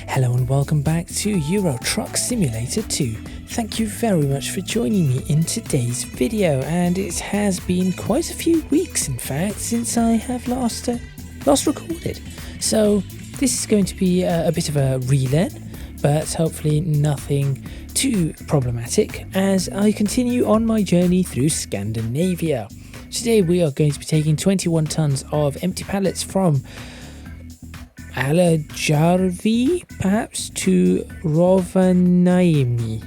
Hello and welcome back to Euro Truck Simulator 2. Thank you very much for joining me in today's video, and it has been quite a few weeks in fact since I have last recorded. So this is going to be a bit of a relearn, but hopefully nothing too problematic as I continue on my journey through Scandinavia. Today we are going to be taking 21 tons of empty pallets from Alajärvi, perhaps, to Rovaniemi.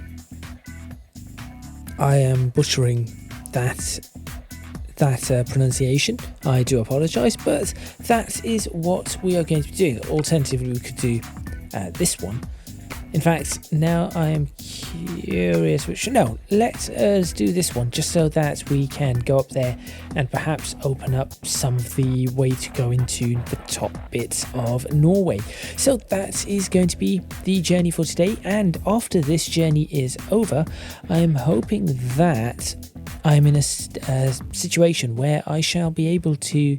I am butchering that pronunciation. I do apologise, but that is what we are going to be doing. Alternatively, we could do this one. In fact, now I am curious no, let us do this one just so that we can go up there and perhaps open up some of the way to go into the top bits of Norway. So that is going to be the journey for today, and after this journey is over, I am hoping that I'm in a situation where I shall be able to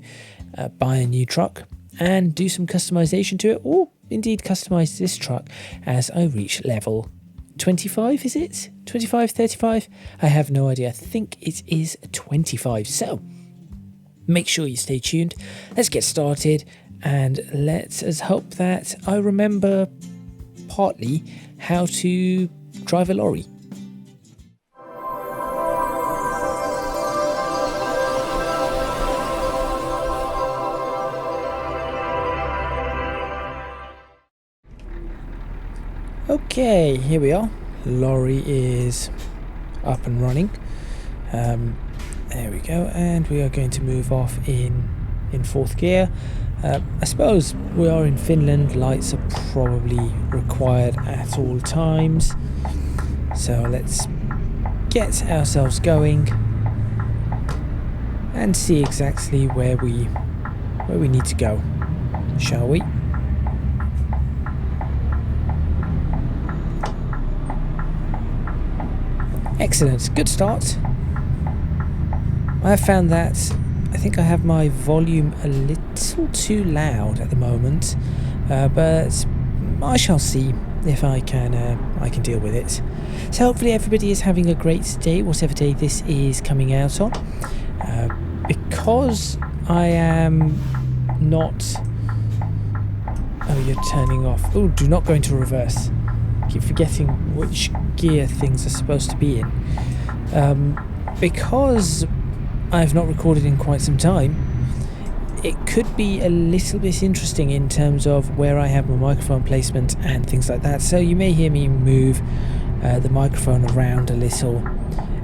buy a new truck and do some customization to it, or indeed customize this truck as I reach level 25, is it? 25, 35? I have no idea. I think it is 25. So make sure you stay tuned. Let's get started and let us hope that I remember partly how to drive a lorry. Okay, here we are. Lorry is up and running. There we go, and we are going to move off in fourth gear. I suppose we are in Finland. Lights are probably required at all times. So let's get ourselves going and see exactly where we need to go, shall we? Excellent, good start. I have found that I think I have my volume a little too loud at the moment, but I shall see if I can deal with it. So hopefully everybody is having a great day, whatever day this is coming out on. Because I am not... Oh, you're turning off. Oh, do not go into reverse. Keep forgetting which gear things are supposed to be in. Because I've not recorded in quite some time, it could be a little bit interesting in terms of where I have my microphone placement and things like that. So you may hear me move the microphone around a little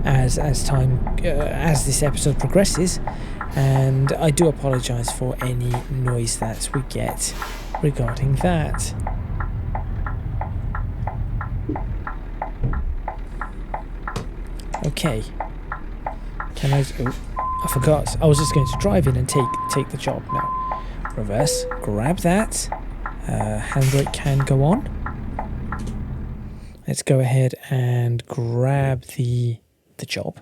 as this episode progresses, and I do apologise for any noise that we get regarding that. Okay, can I... Oh, I forgot. I was just going to drive in and take the job. Now, reverse, grab that. Handbrake can go on. Let's go ahead and grab the job.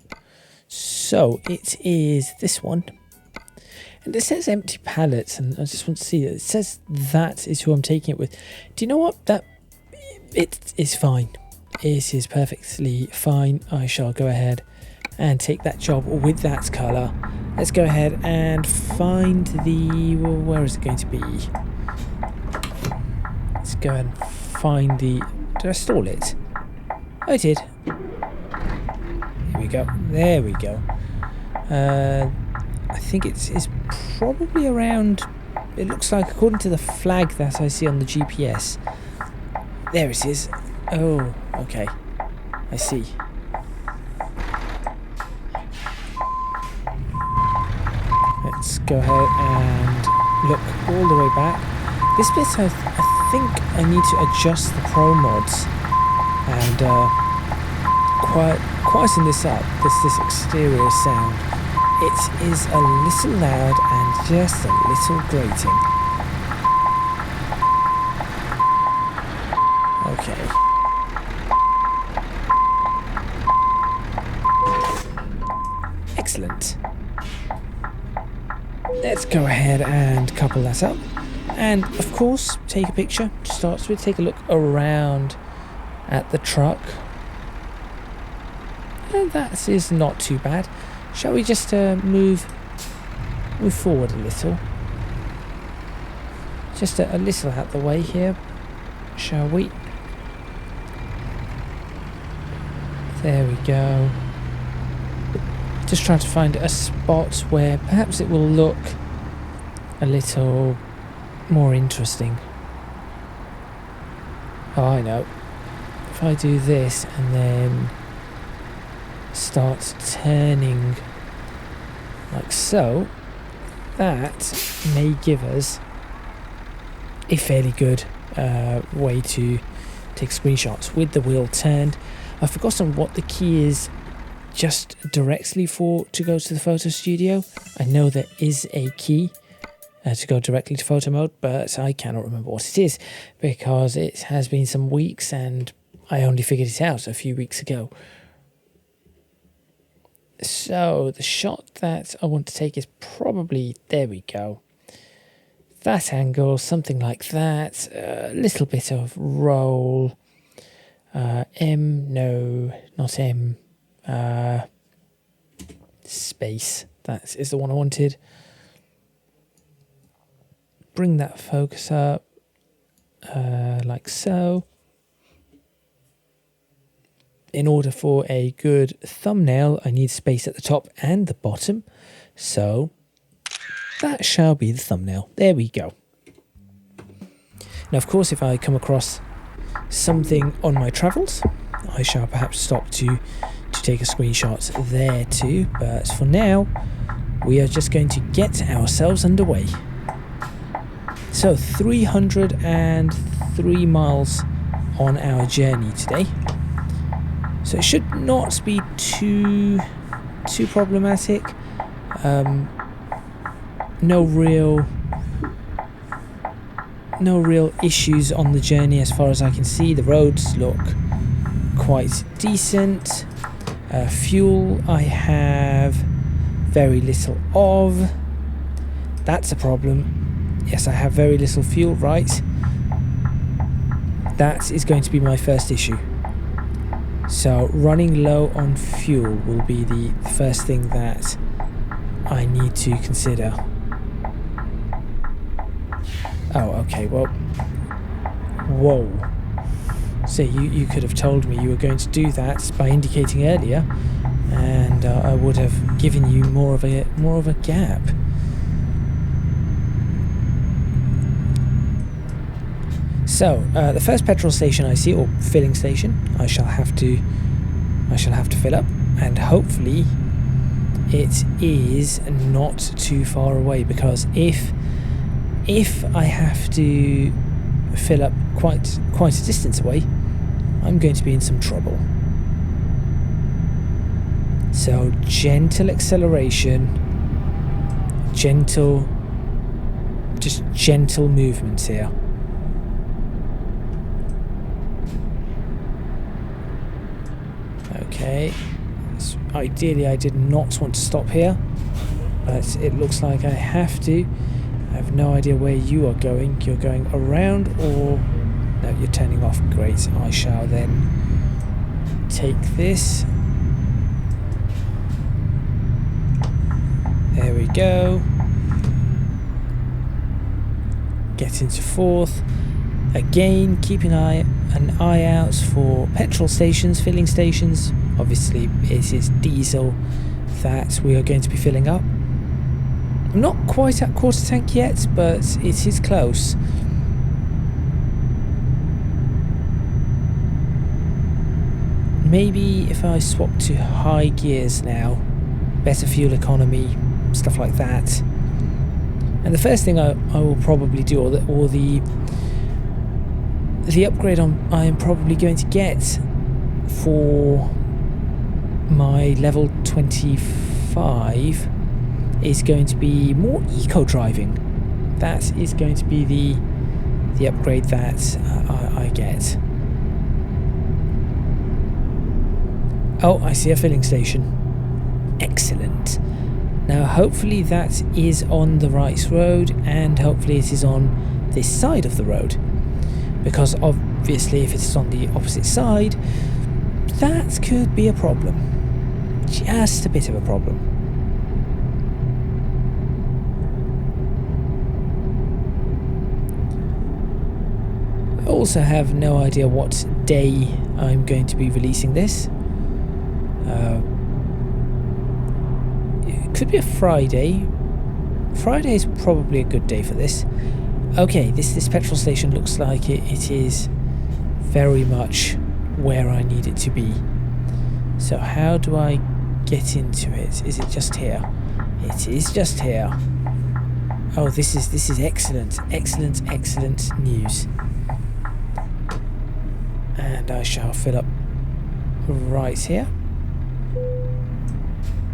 So it is this one. And it says empty pallets, and I just want to see that it says that is who I'm taking it with. Do you know what? It is fine. It is perfectly fine. I shall go ahead and take that job with that colour. Let's go ahead and find the... Well, where is it going to be? Let's go ahead and find the... Did I stall it? I did. Here we go. There we go. I think it's probably around... It looks like, according to the flag that I see on the GPS. There it is. Oh, okay. I see. Let's go ahead and look all the way back. This bit, I think I need to adjust the Promods and quieten this up, this exterior sound. It is a little loud and just a little grating. Okay. Excellent. Let's go ahead and couple that up. and of course take a picture to start with. Take a look around at the truck, and that is not too bad. Shall we just move forward a little, just a little out the way here, shall we? There we go. Just trying to find a spot where perhaps it will look a little more interesting. Oh, I know. If I do this and then start turning like so, that may give us a fairly good way to take screenshots with the wheel turned. I've forgotten what the key is just directly to go to the photo studio. I know there is a key to go directly to photo mode, but I cannot remember what it is because it has been some weeks and I only figured it out a few weeks ago. So the shot that I want to take is probably, there we go, that angle, something like that, a little bit of roll, space, that is the one I wanted. Bring that focus up, like so. In order for a good thumbnail, I need space at the top and the bottom. So that shall be the thumbnail. There we go. Now, of course, if I come across something on my travels, I shall perhaps stop to take a screenshot there too. But for now, we are just going to get ourselves underway. So 303 miles on our journey today. So it should not be too problematic. No real issues on the journey as far as I can see. The roads look quite decent. Fuel I have very little of. That's a problem. Yes, I have very little fuel, right? That is going to be my first issue. So running low on fuel will be the first thing that I need to consider. Oh, okay, well, whoa. So you could have told me you were going to do that by indicating earlier, and I would have given you more of a gap. So the first petrol station I see, or filling station, I shall have to fill up, and hopefully it is not too far away, because if I have to fill up quite a distance away, I'm going to be in some trouble. So gentle acceleration, gentle movements here. Okay, so ideally I did not want to stop here, but it looks like I have to. I have no idea where you are going. You're going around, or no, you're turning off. Great. I shall then take this. There we go. Get into fourth. Again, keeping an eye out for petrol stations, filling stations. Obviously, it is diesel that we are going to be filling up. I'm not quite at quarter tank yet, but it is close. Maybe if I swap to high gears now, better fuel economy, stuff like that. And the first thing I will probably do, or the upgrade I am probably going to get for my level 25 is going to be more eco driving. That is going to be the upgrade that I get. Oh, I see a filling station. Excellent. Now hopefully that is on the right road, and hopefully it is on this side of the road, because obviously if it's on the opposite side, that could be a problem. Just a bit of a problem. I also have no idea what day I'm going to be releasing this. It could be a Friday. Friday is probably a good day for this. Okay, this petrol station looks like it is very much where I need it to be. So how do I get into it? Is it just here? It is just here. Oh, this is excellent, excellent news. And I shall fill up right here.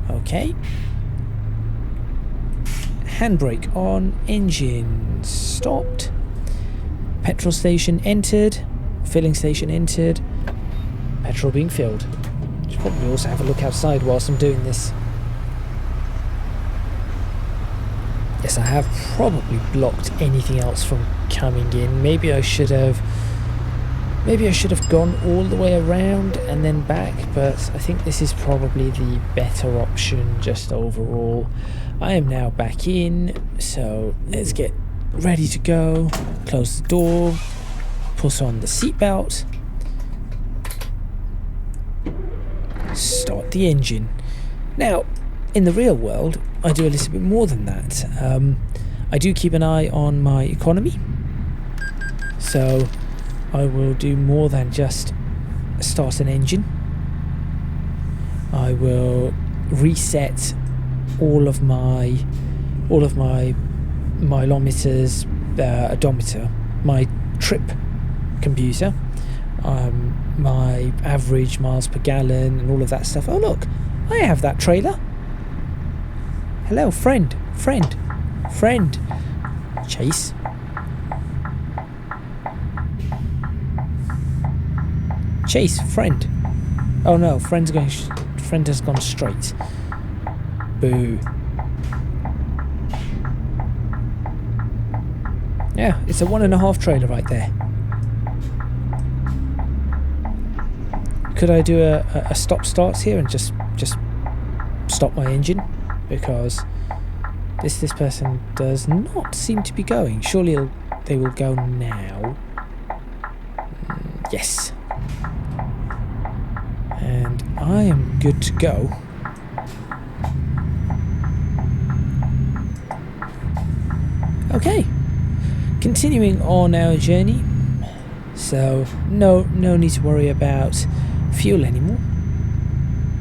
Okay. Handbrake on, engine stopped. Petrol station entered. Filling station entered. Petrol being filled. Should probably also have a look outside whilst I'm doing this. Yes, I have probably blocked anything else from coming in. Maybe I should have gone all the way around and then back, but I think this is probably the better option just overall. I am now back in, so let's get ready to go. Close the door, put on the seatbelt, start the engine. Now, in the real world, I do a little bit more than that. I do keep an eye on my economy, so I will do more than just start an engine. I will reset all of my mileometers, odometer, my trip computer, my average miles per gallon, and all of that stuff. Oh look, I have that trailer. Hello, friend. Chase. Chase, friend. Oh no, friend has gone straight. Boo. Yeah, it's a 1.5 trailer right there. Could I do a stop starts here and just stop my engine? Because this person does not seem to be going. Surely they will go now. Yes. And I am good to go. Okay, continuing on our journey. So no need to worry about fuel anymore,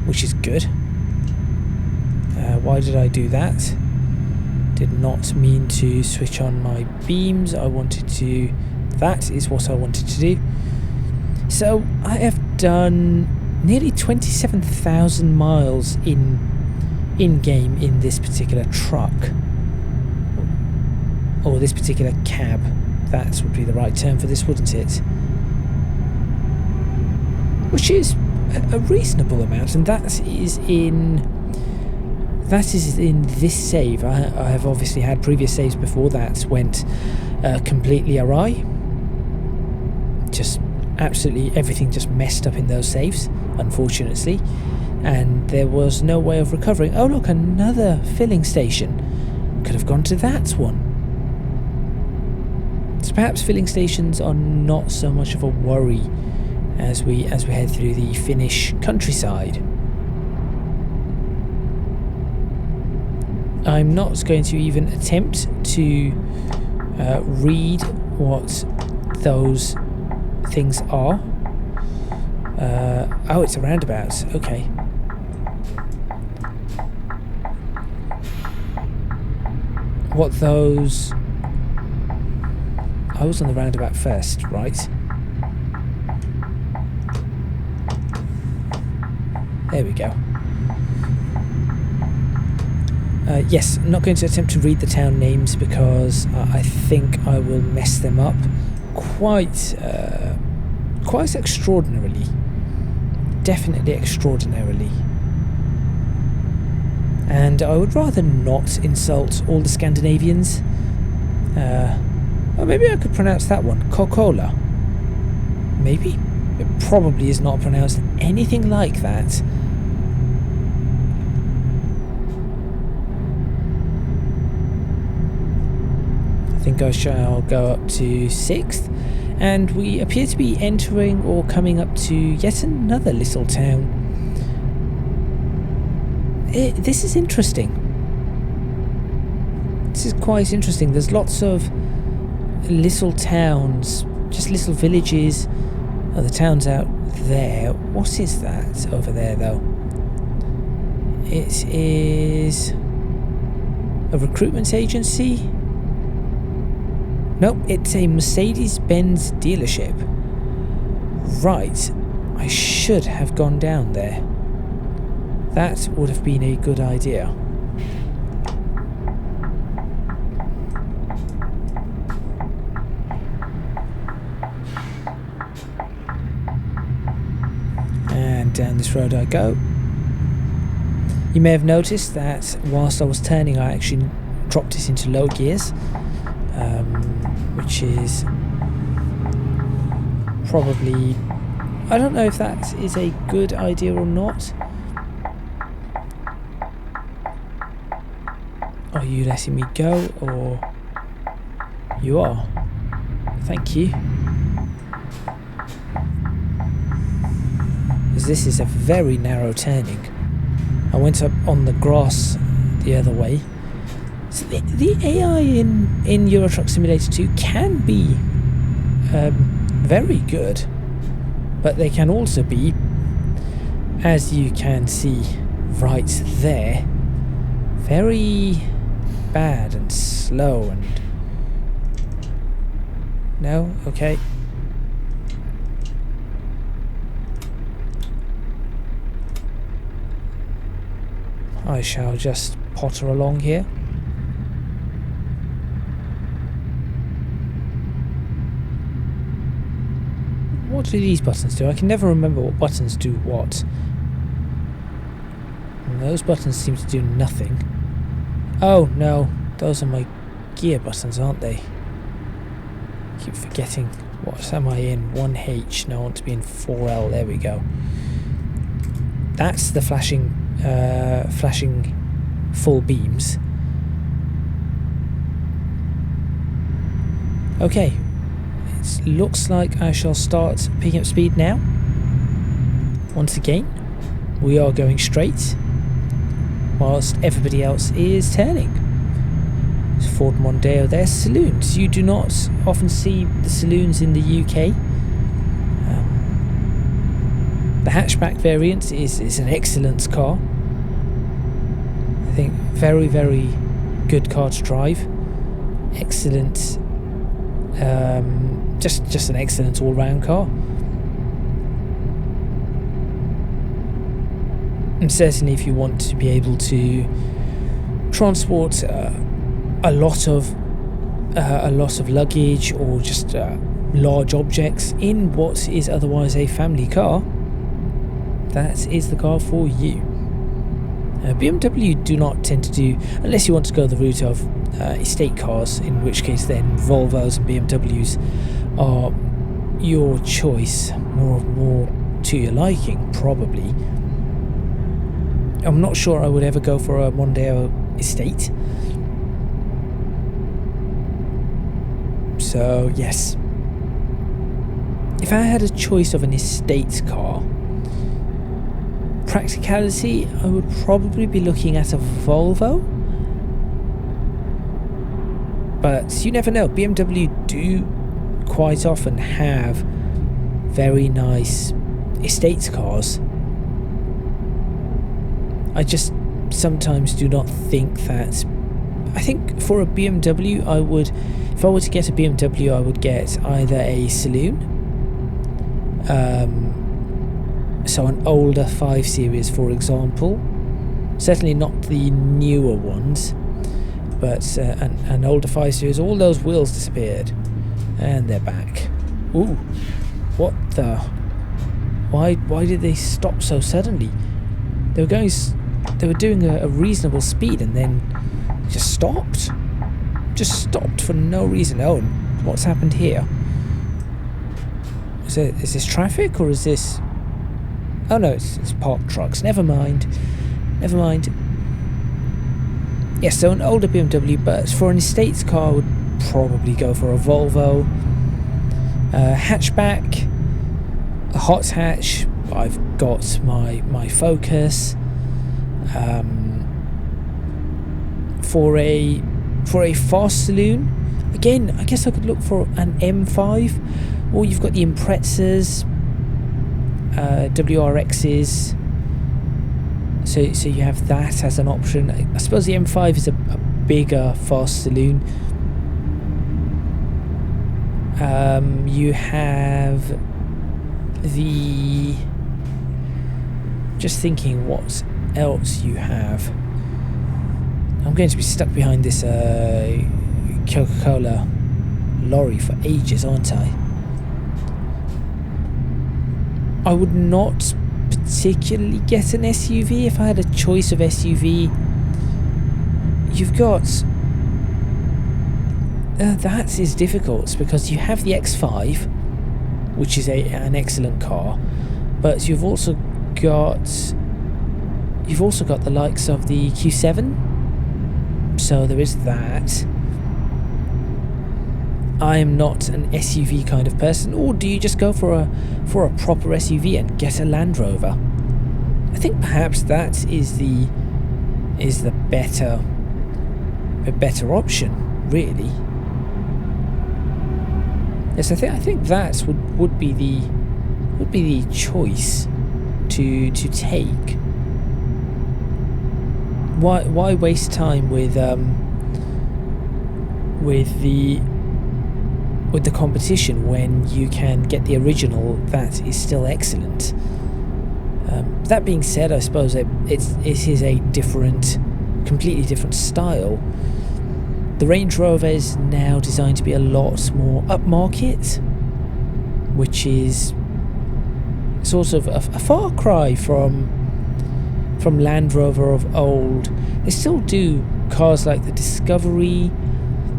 which is good. Why did I do that? Did not mean to switch on my beams. That is what I wanted to do. So I have done nearly 27,000 miles in-game in this particular truck. Or this particular cab. That would be the right term for this, wouldn't it? Which is a reasonable amount, and that is in this save. I have obviously had previous saves before that went completely awry. Just absolutely everything just messed up in those saves, unfortunately, and there was no way of recovering. Oh look, another filling station. Could have gone to that one. So perhaps filling stations are not so much of a worry as we head through the Finnish countryside. I'm not going to even attempt to read what those things are. Oh, it's a roundabout. Okay. What those... I was on the roundabout first, right? There we go. Yes, I'm not going to attempt to read the town names because I think I will mess them up quite extraordinarily. Definitely extraordinarily. And I would rather not insult all the Scandinavians. Oh, maybe I could pronounce that one. Coca-Cola. Maybe? It probably is not pronounced anything like that. I think I shall go up to 6th. And we appear to be entering or coming up to yet another little town. This is interesting. This is quite interesting. There's lots of little towns, just little villages. Oh, the town's out there. What is that over there, though? It is a recruitment agency? Nope, it's a Mercedes-Benz dealership. Right, I should have gone down there. That would have been a good idea. And down this road I go. You may have noticed that whilst I was turning I actually dropped it into low gears, which is probably, I don't know if that is a good idea or not. Are you letting me go, or you are? Thank you. Because this is a very narrow turning. I went up on the grass the other way. So the AI in Euro Truck Simulator 2 can be very good, but they can also be, as you can see right there, very bad and slow and... No? Okay. I shall just potter along here. What do these buttons do? I can never remember what buttons do what. And those buttons seem to do nothing. Oh no, those are my gear buttons, aren't they? Keep forgetting. What am I in? 1H. No, I want to be in 4L. There we go. That's the flashing full beams. Okay, it looks like I shall start picking up speed now. Once again, we are going straight, whilst everybody else is turning. It's Ford Mondeo. There's saloons. You do not often see the saloons in the UK. The hatchback variant is an excellent car. I think very, very good car to drive. Excellent, just an excellent all-round car. And certainly, if you want to be able to transport a lot of luggage or just large objects in what is otherwise a family car, that is the car for you. BMW do not tend to do, unless you want to go the route of estate cars, in which case then Volvos and BMWs are your choice, more to your liking, probably. I'm not sure I would ever go for a Mondeo estate. So yes, if I had a choice of an estate car, practicality, I would probably be looking at a Volvo, but you never know. BMW do quite often have very nice estate cars. I just sometimes do not think that. I think for a BMW, if I were to get a BMW, I would get either a saloon, so an older 5 Series, for example. Certainly not the newer ones, but an older 5 Series. All those wheels disappeared, and they're back. Ooh, what the? Why did they stop so suddenly? They were doing a reasonable speed, and then just stopped for no reason. Oh, What's happened here? Is this traffic or is this... Oh no, it's parked trucks. Never mind. Never mind. Yes, so an older BMW, but for an estates car, I would probably go for a Volvo. Hatchback, a hot hatch. I've got my Focus. For a fast saloon, again, I guess I could look for an M5, or you've got the Imprezas, WRXs. So you have that as an option. I suppose the M5 is a bigger fast saloon. You have the... Just thinking what else you have. I'm going to be stuck behind this Coca-Cola lorry for ages, aren't I? I would not particularly get an SUV if I had a choice of SUV. You've got... that is difficult because you have the X5, which is an excellent car, but you've also got the likes of the Q7, so there is that. I am not an SUV kind of person. Or do you just go for a proper SUV and get a Land Rover? I think perhaps that is the better option, really. Yes, I think that would be the choice to take. Why waste time with the competition when you can get the original that is still excellent? That being said, I suppose it is a completely different style. The Range Rover is now designed to be a lot more upmarket, which is sort of a far cry from Land Rover of old. They still do cars like the Discovery,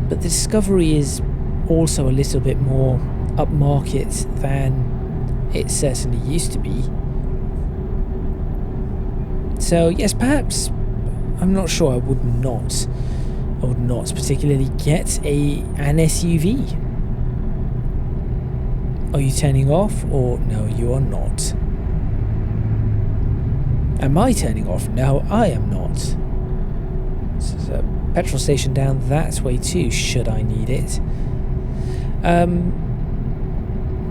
but the Discovery is also a little bit more upmarket than it certainly used to be. So yes, perhaps, I'm not sure, I would not particularly get an SUV. Are you turning off? Or no, you are not. Am I turning off? No, I am not. There's a petrol station down that way too, should I need it.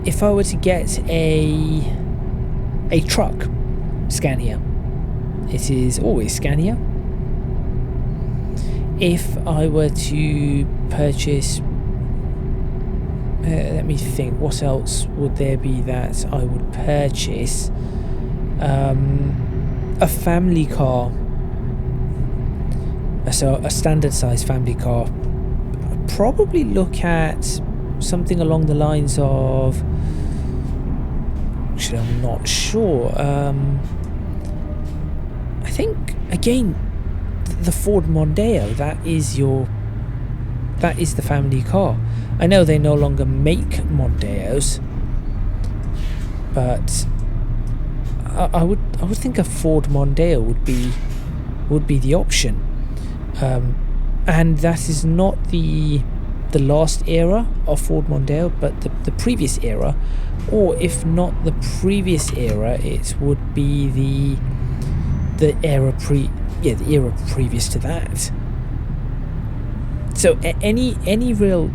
If I were to get a truck, Scania. It is always Scania. If I were to purchase... let me think, what else would there be that I would purchase? A family car. So a standard size family car. I'd probably look at something along the lines of... Actually, I'm not sure. I think, again, the Ford Mondeo, that is the family car. I know they no longer make Mondeos, but I would think a Ford Mondeo would be the option, and that is not the last era of Ford Mondeo, but the previous era, or if not the previous era, it would be the era previous to that. So any real,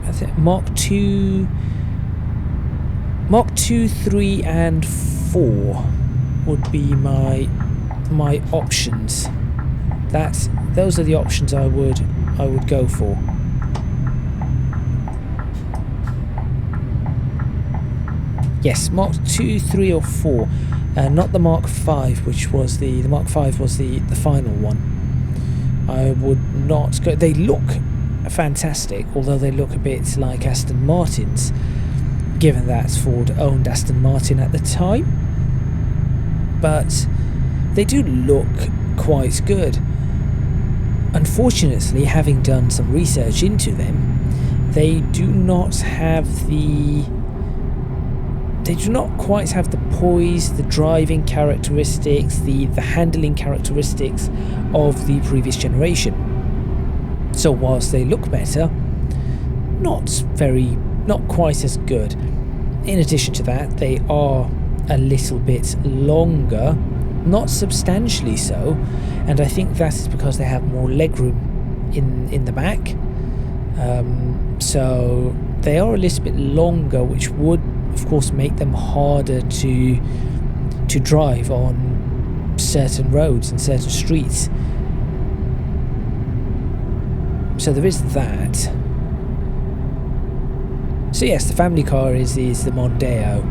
I think Mark 2, 3 and 4 would be my options. Those are the options I would go for. Yes, Mark 2, 3 or 4. Not the Mark 5, which was the Mark 5 was the final one. I would not go. They look fantastic, although they look a bit like Aston Martins, given that Ford owned Aston Martin at the time. But they do look quite good. Unfortunately, having done some research into them, they do not have the... They do not quite have the poise, the driving characteristics, the handling characteristics of the previous generation. So whilst they look better, not quite as good. In addition to that, they are a little bit longer, not substantially so, and I think that is because they have more legroom in the back. So they are a little bit longer, which would of course make them harder to drive on certain roads and certain streets. So there is that. So yes, the family car is the Mondeo.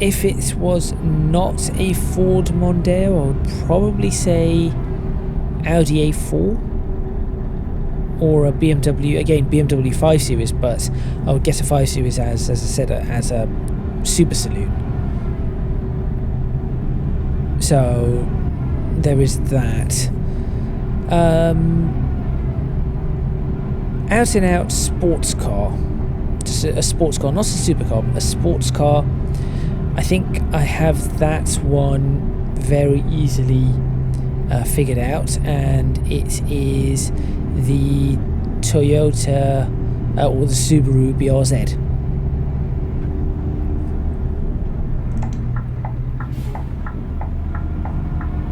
If it was not a Ford Mondeo, I would probably say Audi A4 or a BMW, again BMW 5 Series, but I would get a 5 Series as I said, as a super saloon. So there is that. Out and out sports car, just a sports car, not a supercar, but a sports car. I think I have that one very easily figured out, and it is the Toyota or the Subaru BRZ.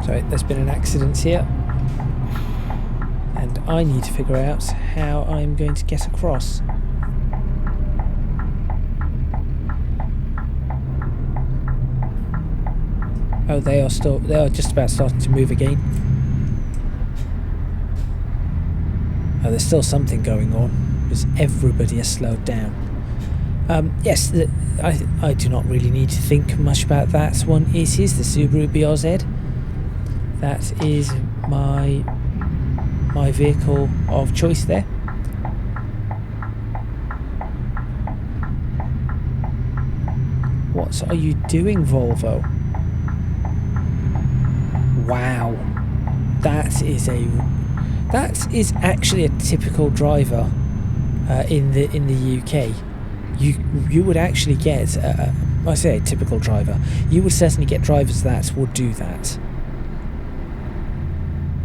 Sorry, there's been an accident here, and I need to figure out how I'm going to get across. Oh, they are just about starting to move again. Oh, there's still something going on, because everybody has slowed down. Yes, I do not really need to think much about that one. It is the Subaru BRZ. That is my vehicle of choice there. What are you doing, Volvo? Wow, that is actually a typical driver in the UK. You would actually get, I say a typical driver, you would certainly get drivers that would do that.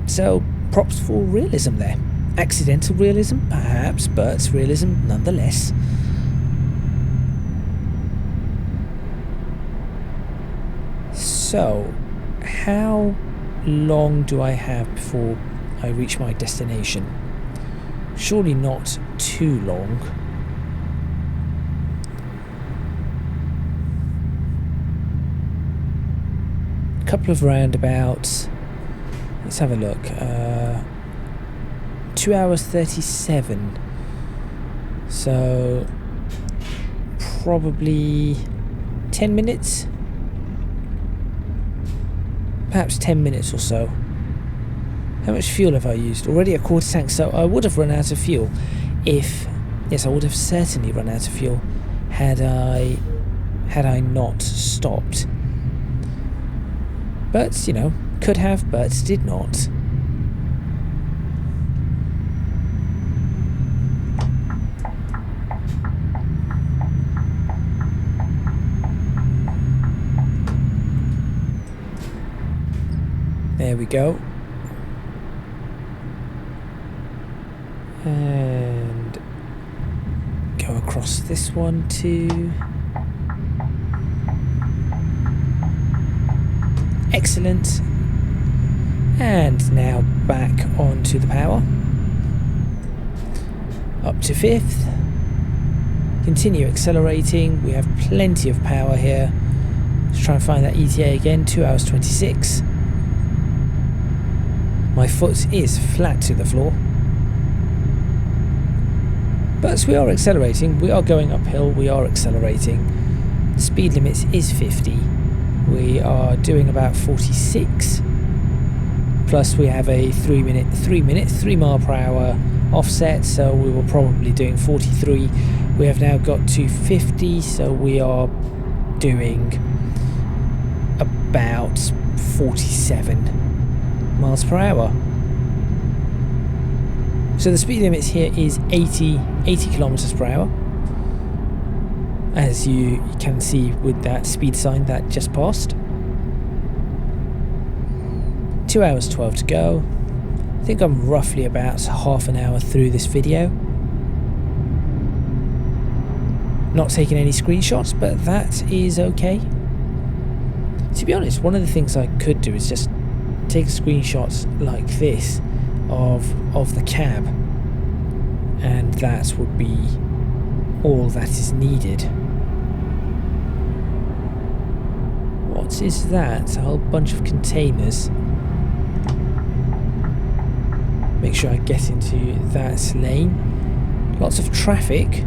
So props for realism there. Accidental realism, perhaps, but realism nonetheless. So, how long do I have before I reach my destination? Surely not too long. A couple of roundabouts. Let's have a look. 2 hours 37. So probably 10 minutes. Perhaps 10 minutes or so. How much fuel have I used? Already a quarter tank, so I would have run out of fuel if... Yes, I would have certainly run out of fuel had I not stopped. But, you know, could have, but did not. There we go. And go across this one too. Excellent. And now back onto the power. Up to 5th. Continue accelerating. We have plenty of power here. Let's try and find that ETA again. 2 hours 26. My foot is flat to the floor. But we are accelerating. We are going uphill. We are accelerating. The speed limit is 50. We are doing about 46. Plus we have a 3 mile per hour offset, so we were probably doing 43. We have now got to 50, so we are doing about 47 miles per hour. So the speed limit here is 80 kilometers per hour. As you can see with that speed sign that just passed. 2 hours 12 to go. I think I'm roughly about half an hour through this video. Not taking any screenshots, but that is okay. To be honest, one of the things I could do is just take screenshots like this of the cab, and that would be all that is needed. What is that? A whole bunch of containers. Make sure I get into that lane. Lots of traffic.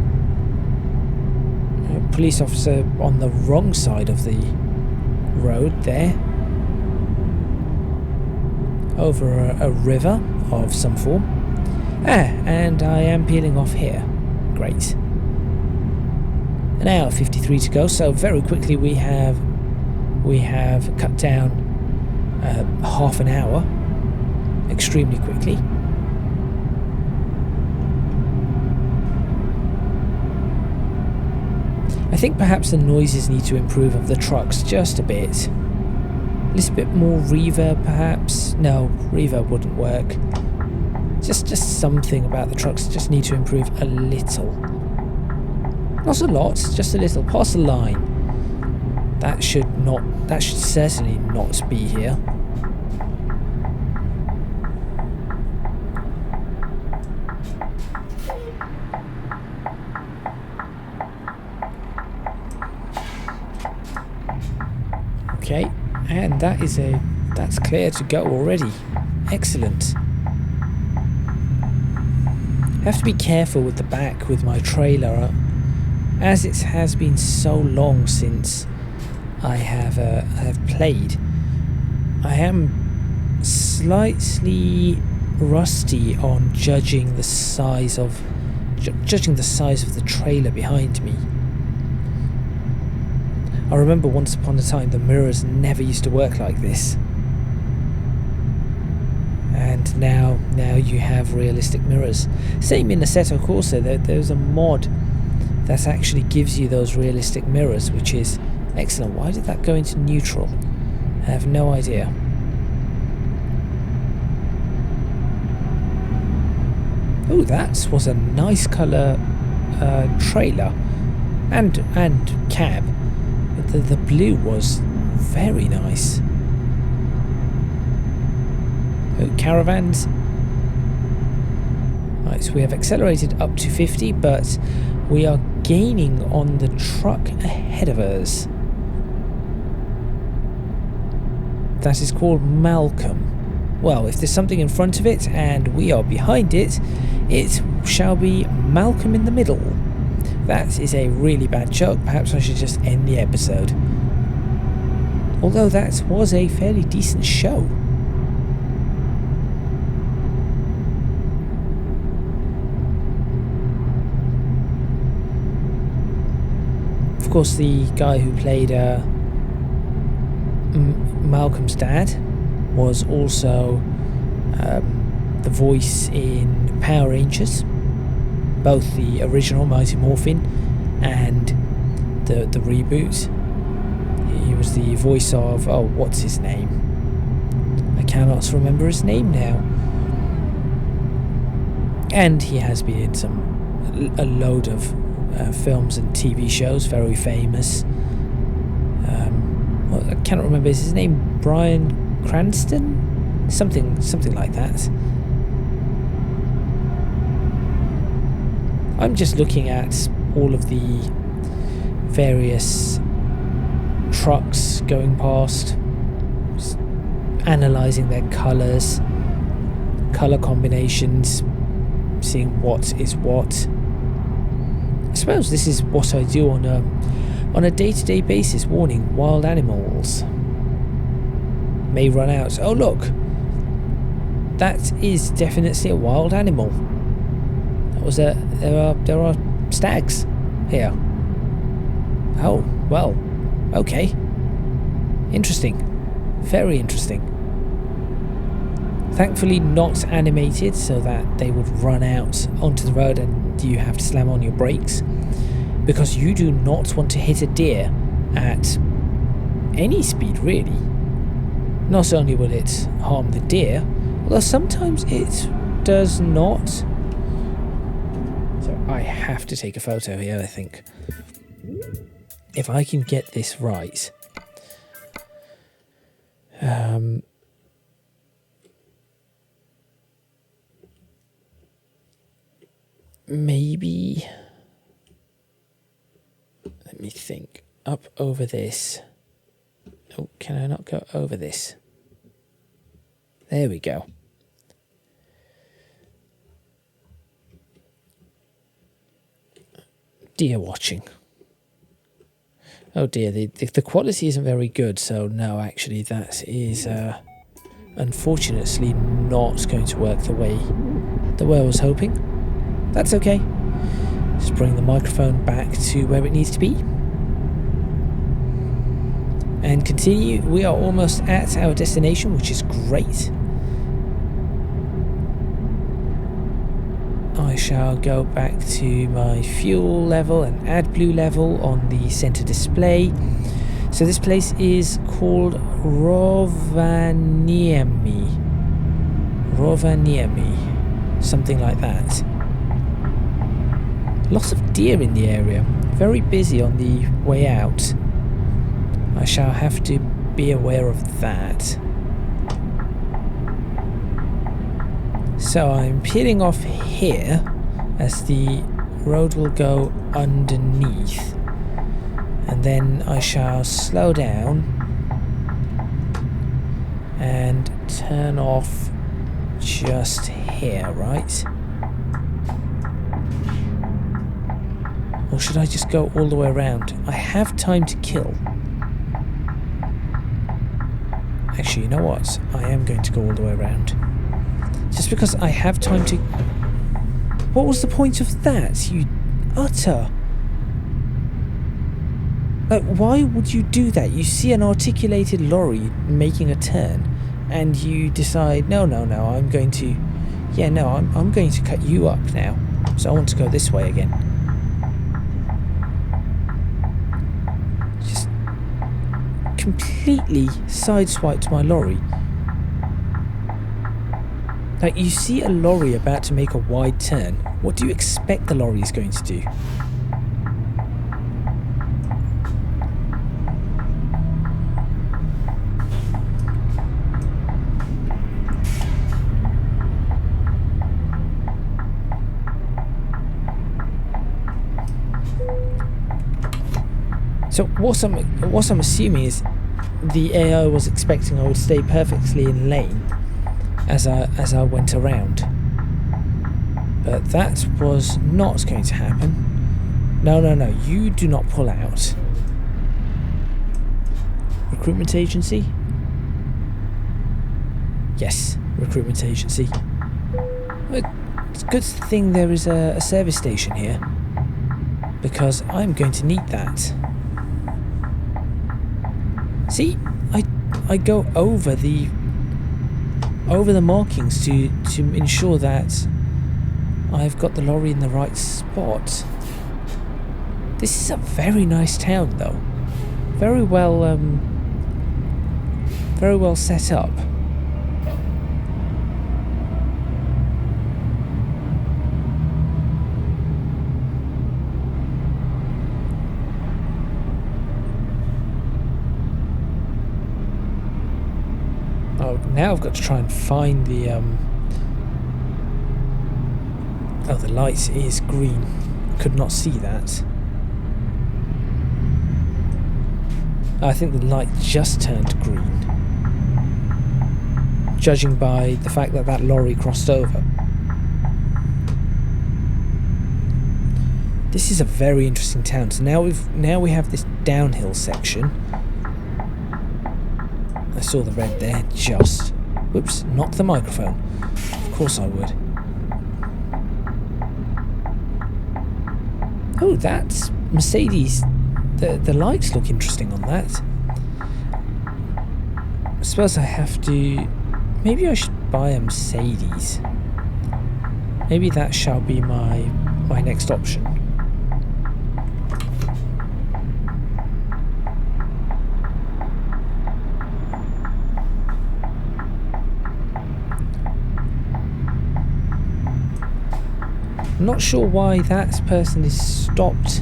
A police officer on the wrong side of the road there. Over a river of some form. And I am peeling off here. Great. An hour 53 to go, so very quickly we have cut down half an hour extremely quickly. I think perhaps the noises need to improve of the trucks just a bit. A little bit more reverb perhaps. No, reverb wouldn't work. Just something about the trucks just need to improve a little. Not a lot, just a little. Pass the line. That should certainly not be here. Okay, and that's clear to go already. Excellent. I have to be careful with the back with my trailer, as it has been so long since I have played. I am slightly rusty on judging the size of the trailer behind me. I remember once upon a time the mirrors never used to work like this. And now you have realistic mirrors. Same in Assetto Corsa, there's a mod that actually gives you those realistic mirrors, which is excellent. Why did that go into neutral? I have no idea. Oh, that was a nice colour trailer and cab. The blue was very nice. Oh, caravans. Right, so we have accelerated up to 50, but we are gaining on the truck ahead of us. That is called Malcolm. Well, if there's something in front of it and we are behind it, it shall be Malcolm in the middle. That is a really bad joke. Perhaps I should just end the episode. Although that was a fairly decent show. Of course, the guy who played Malcolm's dad was also the voice in Power Rangers, both the original Mighty Morphin and the reboot. He was the voice of, oh, what's his name? I cannot remember his name now. And he has been in a load of films and TV shows, very famous. Well, I cannot remember, is his name Bryan Cranston? Something like that. I'm just looking at all of the various trucks going past, just analysing their colours, colour combinations, seeing what is what. I suppose this is what I do on a day-to-day basis. Warning: wild animals may run out. Oh look, that is definitely a wild animal. That was there are stags here. Oh well, okay, interesting, very interesting. Thankfully not animated so that they would run out onto the road and you have to slam on your brakes, because you do not want to hit a deer at any speed really. Not only will it harm the deer, although sometimes it does not. So I have to take a photo here, I think. If I can get this right. Maybe, let me think, up over this. Oh, can I not go over this? There we go. Deer watching. Oh dear, the quality isn't very good, so no, actually that is unfortunately not going to work the way I was hoping. That's okay. Just bring the microphone back to where it needs to be. And continue. We are almost at our destination, which is great. I shall go back to my fuel level and add blue level on the center display. So this place is called Rovaniemi. Rovaniemi. Something like that. Lots of deer in the area. Very busy on the way out. I shall have to be aware of that. So I'm peeling off here as the road will go underneath. And then I shall slow down and turn off just here, right? Or should I just go all the way around? I have time to kill. Actually, you know what? I am going to go all the way around. Just because I have time to... What was the point of that, you utter... Like, why would you do that? You see an articulated lorry making a turn, and you decide, no, I'm going to... Yeah, no, I'm going to cut you up now. So I want to go this way again. Just completely sideswiped my lorry. Like, you see a lorry about to make a wide turn. What do you expect the lorry is going to do? So what I'm assuming is the AI was expecting I would stay perfectly in lane as I went around, but that was not going to happen. No, you do not pull out. Recruitment agency? Yes, recruitment agency. It's a good thing there is a service station here, because I'm going to need that. See, I go over the markings to ensure that I've got the lorry in the right spot. This is a very nice town, though. Very well set up. Now I've got to try and find the oh, the light is green. Could not see that. I think the light just turned green, judging by the fact that lorry crossed over. This is a very interesting town. So now we have this downhill section. I saw the red there, just. Whoops, knocked the microphone. Of course I would. Oh, that's Mercedes. The lights look interesting on that. I suppose I have to Maybe I should buy a Mercedes. Maybe that shall be my next option. I'm not sure why that person is stopped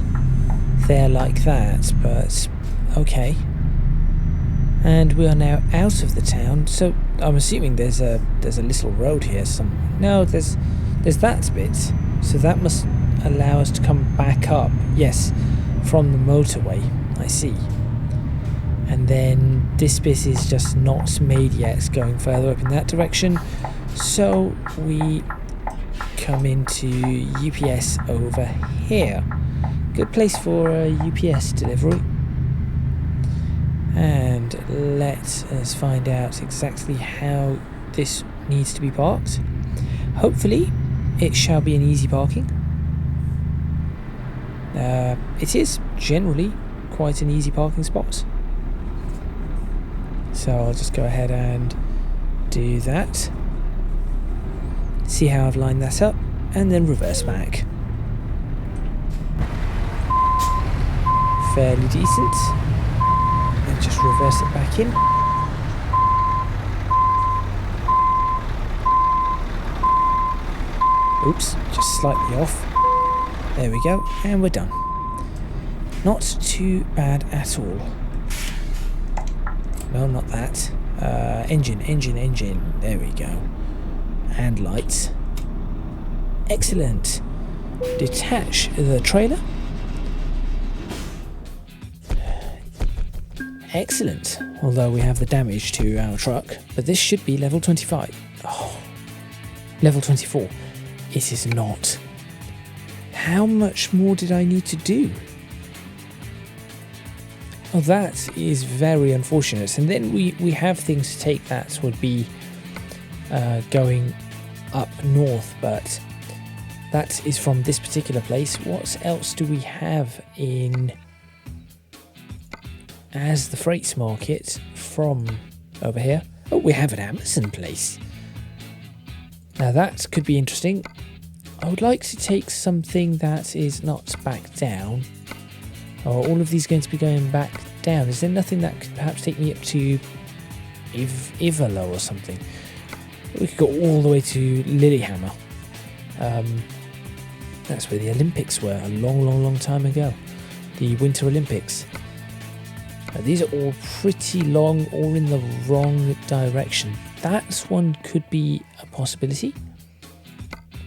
there like that, but okay. And we are now out of the town, so I'm assuming there's a little road here. No, there's that bit, so that must allow us to come back up. Yes, from the motorway. I see. And then this bit is just not made yet, going further up in that direction. So we come into UPS over here. Good place for a UPS delivery. And let us find out exactly how this needs to be parked. Hopefully it shall be an easy parking. It is generally quite an easy parking spot. So I'll just go ahead and do that. See how I've lined that up, and then reverse back. Fairly decent. And just reverse it back in. Oops, just slightly off. There we go, and we're done. Not too bad at all. No, not that. Engine. There we go. And lights. Excellent. Detach the trailer. Excellent. Although we have the damage to our truck, but this should be level 25. Oh, level 24. It is not. How much more did I need to do? Oh, that is very unfortunate. And then we have things to take that would be going up north, but that is from this particular place. What else do we have in as the freights market from over here? Oh, we have an Amazon place. Now that could be interesting. I would like to take something that is not back down. Are all of these going to be going back down? Is there nothing that could perhaps take me up to Ivalo or something? We could go all the way to Lillehammer. That's where the Olympics were a long time ago. The Winter Olympics. These are all pretty long, all in the wrong direction. That one could be a possibility,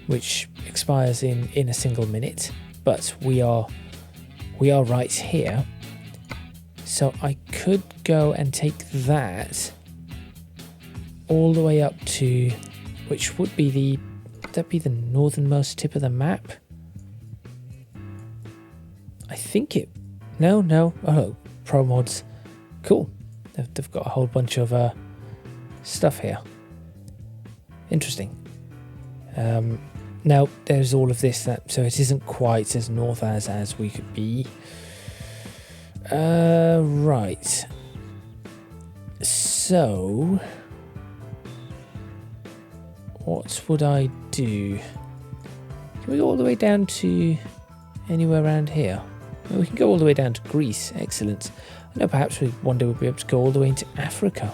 which expires in a single minute, but we are right here. So I could go and take that all the way up to, which would be the northernmost tip of the map. I think it. No. Oh, Promods. Cool. They've got a whole bunch of stuff here. Interesting. Now there's all of this so it isn't quite as north as we could be. Right. So what would I do? Can we go all the way down to anywhere around here? Well, we can go all the way down to Greece. Excellent. I know perhaps one day we'll be able to go all the way into Africa.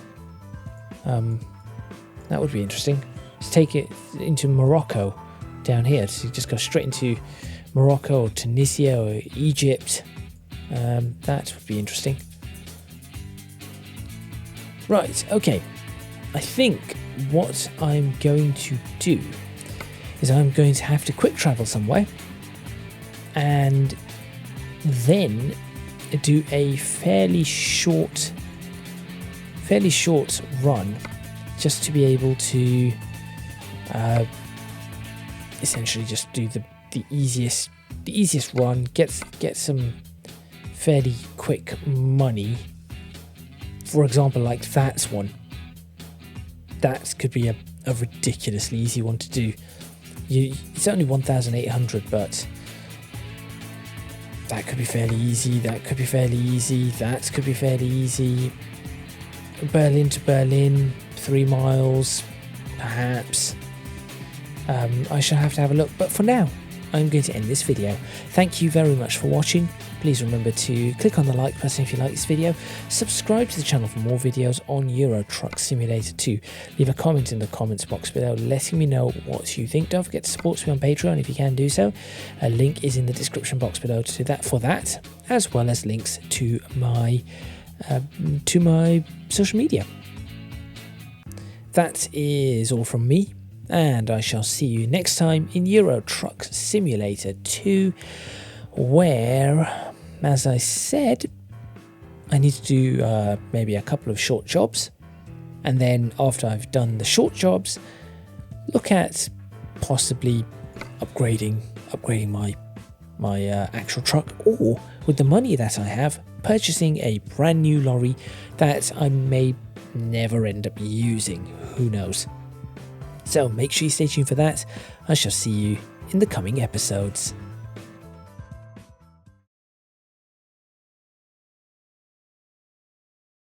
That would be interesting. Let's take it into Morocco down here. So just go straight into Morocco or Tunisia or Egypt. That would be interesting. Right, okay. I think what I'm going to do is I'm going to have to quick travel somewhere and then do a fairly short run just to be able to essentially just do the easiest run, get some fairly quick money. For example, like that one. That could be a ridiculously easy one to do. It's only 1,800, but that could be fairly easy. That could be fairly easy. That could be fairly easy. Berlin to Berlin, 3 miles, perhaps. I shall have to have a look, but for now, I'm going to end this video. Thank you very much for watching. Please remember to click on the like button if you like this video, subscribe to the channel for more videos on Euro Truck Simulator 2, leave a comment in the comments box below letting me know what you think. Don't forget to support me on Patreon if you can do so. A link is in the description box below to that for that, as well as links to my social media. That is all from me, and I shall see you next time in Euro Truck Simulator 2, where, as I said, I need to do maybe a couple of short jobs, and then after I've done the short jobs, look at possibly upgrading my actual truck, or with the money that I have, purchasing a brand new lorry that I may never end up using. Who knows? So make sure you stay tuned for that. I shall see you in the coming episodes.